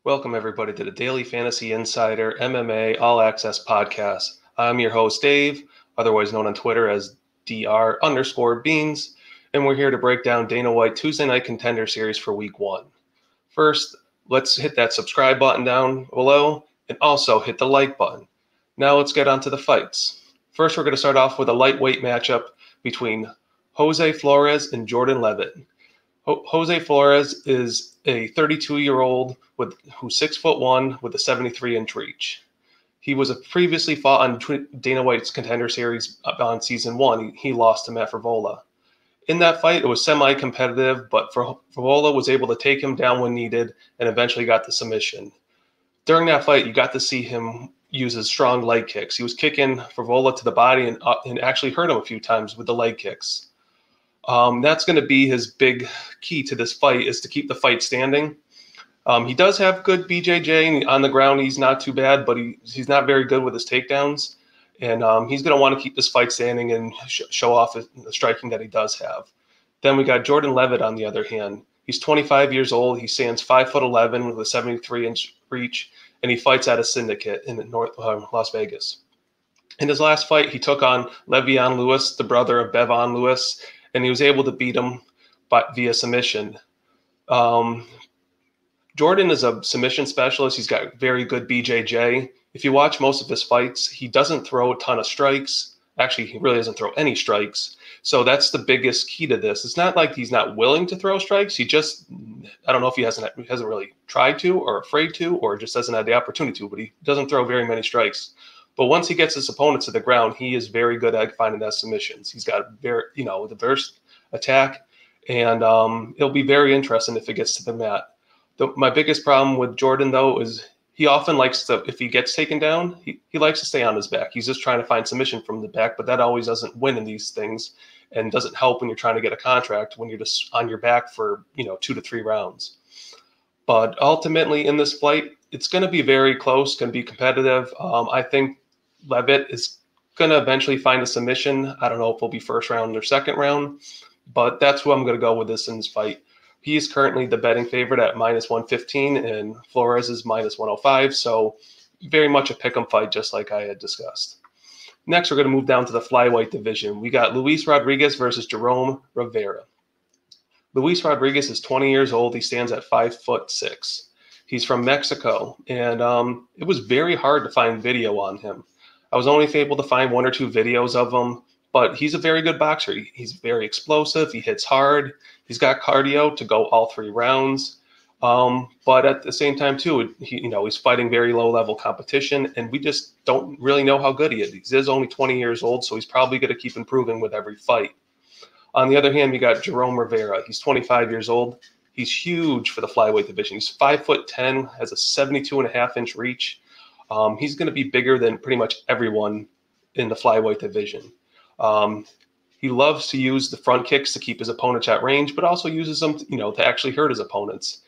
Welcome, everybody, to the Daily Fantasy Insider MMA All Access Podcast. I'm your host, Dave, otherwise known on Twitter as Dr_Beans, and we're here to break down Dana White Tuesday Night Contender Series for Week 1. First, let's hit that subscribe button down below, and also hit the like button. Now let's get on to the fights. First, we're going to start off with a lightweight matchup between Jose Flores and Jordan Leavitt. Jose Flores is a 32-year-old who's 6'1" with a 73-inch reach. He was previously fought on Dana White's Contender Series on Season 1. He lost to Matt Frivola. In that fight, it was semi-competitive, but Frivola was able to take him down when needed and eventually got the submission. During that fight, you got to see him use his strong leg kicks. He was kicking Frivola to the body and actually hurt him a few times with the leg kicks. That's going to be his big key to this fight, is to keep the fight standing. He does have good BJJ on the ground. He's not too bad, but he's not very good with his takedowns. And he's going to want to keep this fight standing and show off the striking that he does have. Then we got Jordan Leavitt on the other hand. He's 25 years old. He stands 5'11" with a 73-inch reach, and he fights at a syndicate in Las Vegas. In his last fight, he took on Le'Veon Lewis, the brother of Bevon Lewis, and he was able to beat him via submission. Jordan is a submission specialist. He's got very good BJJ. If you watch most of his fights, he doesn't throw a ton of strikes. Actually, he really doesn't throw any strikes. So that's the biggest key to this. It's not like he's not willing to throw strikes. He just, I don't know if he hasn't really tried to or afraid to or just doesn't have the opportunity to, but he doesn't throw very many strikes. But once he gets his opponent to the ground, he is very good at finding that submissions. He's got the burst attack, and it'll be very interesting if it gets to the mat. My biggest problem with Jordan, though, is he often likes to, if he gets taken down, he likes to stay on his back. He's just trying to find submission from the back, but that always doesn't win in these things and doesn't help when you're trying to get a contract when you're just on your back for 2 to 3 rounds. But ultimately, in this fight, it's going to be very close, going to be competitive. I think Leavitt is going to eventually find a submission. I don't know if it'll be first round or second round, but that's who I'm going to go with this in this fight. He is currently the betting favorite at -115, and Flores is -105, so very much a pick'em fight, just like I had discussed. Next, we're going to move down to the flyweight division. We got Luis Rodriguez versus Jerome Rivera. Luis Rodriguez is 20 years old. He stands at 5'6". He's from Mexico, and it was very hard to find video on him. I was only able to find 1 or 2 videos of him, but he's a very good boxer. He's very explosive. He hits hard. He's got cardio to go all 3 rounds. But at the same time, too, he's fighting very low-level competition, and we just don't really know how good he is. He is only 20 years old, so he's probably going to keep improving with every fight. On the other hand, we got Jerome Rivera. He's 25 years old. He's huge for the flyweight division. He's 5'10", has a 72.5-inch reach. He's going to be bigger than pretty much everyone in the flyweight division. He loves to use the front kicks to keep his opponents at range, but also uses them, to actually hurt his opponents.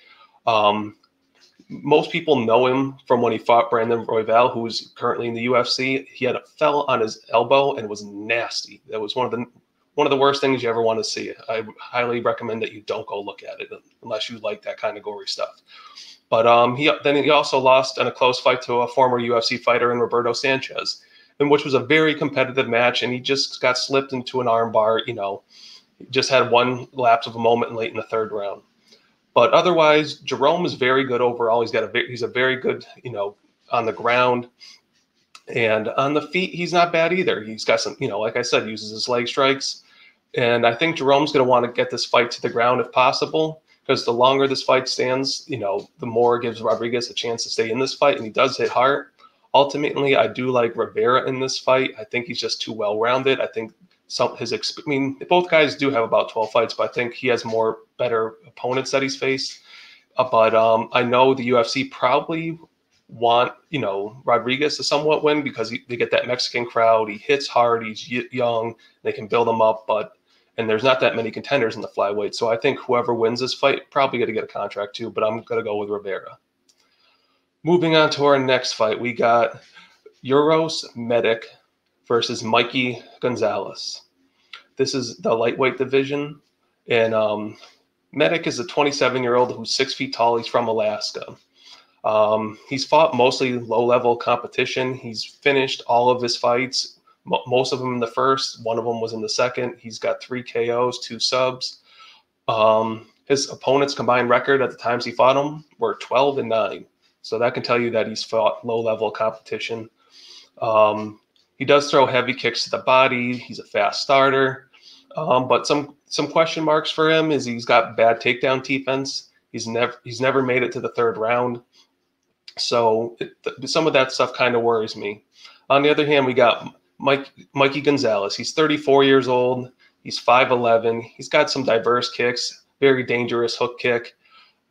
Most people know him from when he fought Brandon Royval, who's currently in the UFC. He fell on his elbow and it was nasty. That was one of the worst things you ever want to see. I highly recommend that you don't go look at it unless you like that kind of gory stuff. But he also lost in a close fight to a former UFC fighter in Roberto Sanchez, in which was a very competitive match, and he just got slipped into an armbar. Just had one lapse of a moment late in the 3rd round. But otherwise, Jerome is very good overall. He's a very good, on the ground. And on the feet, he's not bad either. He's got some, like I said, uses his leg strikes. And I think Jerome's going to want to get this fight to the ground if possible, because the longer this fight stands, the more it gives Rodriguez a chance to stay in this fight, and he does hit hard. Ultimately, I do like Rivera in this fight. I think he's just too well-rounded. I think both guys do have about 12 fights, but I think he has more better opponents that he's faced. But I know the UFC probably want, Rodriguez to somewhat win because they get that Mexican crowd. He hits hard. He's young. They can build him up, and there's not that many contenders in the flyweight. So I think whoever wins this fight probably going to get a contract too, but I'm going to go with Rivera. Moving on to our next fight, we got Uros versus Mikey Gonzalez. This is the lightweight division, and Medic is a 27-year-old who's 6 feet tall. He's from Alaska. He's fought mostly low-level competition. He's finished all of his fights, most of them in the first. One of them was in the second. He's got 3 KOs, 2 subs. His opponent's combined record at the times he fought him were 12-9. So that can tell you that he's fought low-level competition. He does throw heavy kicks to the body. He's a fast starter. But some question marks for him is he's got bad takedown defense. He's never made it to the 3rd round. So some of that stuff kind of worries me. On the other hand, we got Mikey Gonzalez. He's 34 years old. He's 5'11". He's got some diverse kicks, very dangerous hook kick.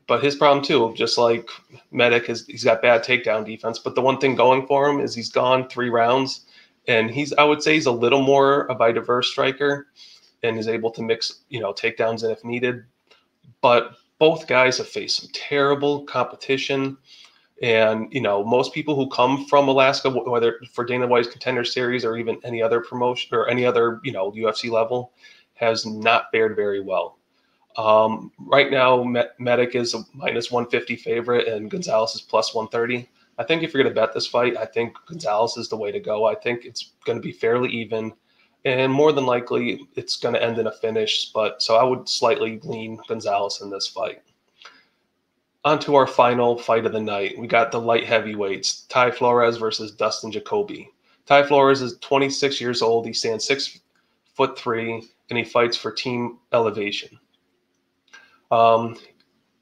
But his problem too, just like Medic, is he's got bad takedown defense. But the one thing going for him is he's gone 3 rounds, and I would say he's a little more of a diverse striker and is able to mix, takedowns in if needed. But both guys have faced some terrible competition. And, most people who come from Alaska, whether for Dana White's Contender Series or even any other promotion or any other, UFC level, has not fared very well. Right now, Medic is a -150 favorite and Gonzalez is +130. I think if you're going to bet this fight, I think Gonzalez is the way to go. I think it's going to be fairly even, and more than likely it's going to end in a finish. So I would slightly lean Gonzalez in this fight. On to our final fight of the night. We got the light heavyweights, Ty Flores versus Dustin Jacoby. Ty Flores is 26 years old. He stands 6'3", and he fights for Team Elevation.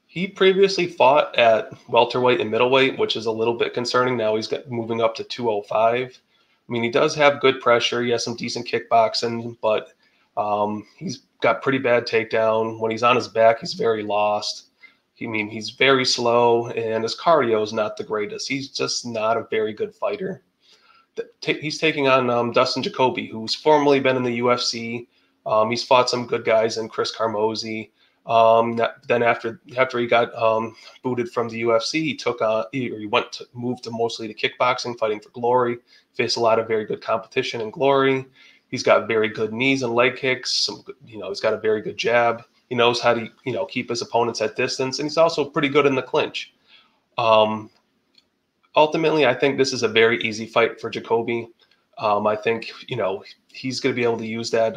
He previously fought at welterweight and middleweight, which is a little bit concerning. Now he's moving up to 205. I mean, he does have good pressure. He has some decent kickboxing, but he's got pretty bad takedown. When he's on his back, he's very lost. He's very slow, and his cardio is not the greatest. He's just not a very good fighter. He's taking on Dustin Jacoby, who's formerly been in the UFC. He's fought some good guys in Chris Carmozzi. Then after he got booted from the UFC, he moved to mostly to kickboxing, fighting for Glory. Faced a lot of very good competition in Glory. He's got very good knees and leg kicks. He's got a very good jab. He knows how to, keep his opponents at distance, and he's also pretty good in the clinch. Ultimately, I think this is a very easy fight for Jacoby. I think, he's going to be able to use that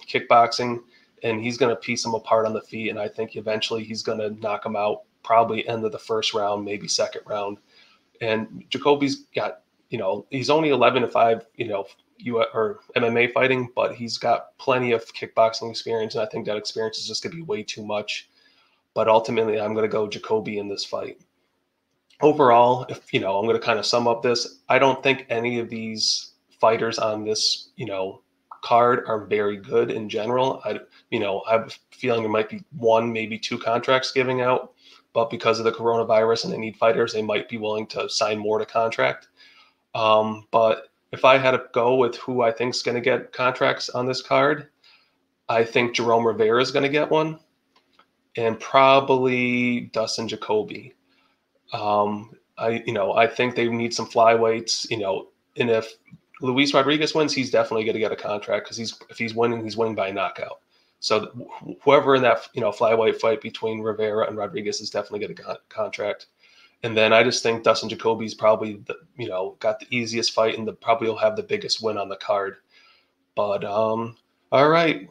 kickboxing, and he's going to piece him apart on the feet, and I think eventually he's going to knock him out, probably end of the 1st round, maybe 2nd round. And Jacoby's got, he's only 11-5, or MMA fighting, but he's got plenty of kickboxing experience, and I think that experience is just going to be way too much. But ultimately, I'm going to go Jacoby in this fight. Overall, if I'm going to kind of sum up this, I don't think any of these fighters on this, card are very good in general. I have a feeling there might be 1, maybe 2 contracts giving out, but because of the coronavirus and they need fighters, they might be willing to sign more to contract. But if I had to go with who I think is going to get contracts on this card, I think Jerome Rivera is going to get one, and probably Dustin Jacoby. I think they need some flyweights, and if Luis Rodriguez wins, he's definitely going to get a contract because if he's winning by knockout. So whoever in that flyweight fight between Rivera and Rodriguez is definitely going to get a contract. And then I just think Dustin Jacoby's probably got the easiest fight and probably will have the biggest win on the card. But all right,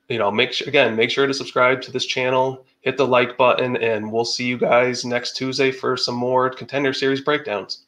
make sure to subscribe to this channel, hit the like button, and we'll see you guys next Tuesday for some more Contender Series breakdowns.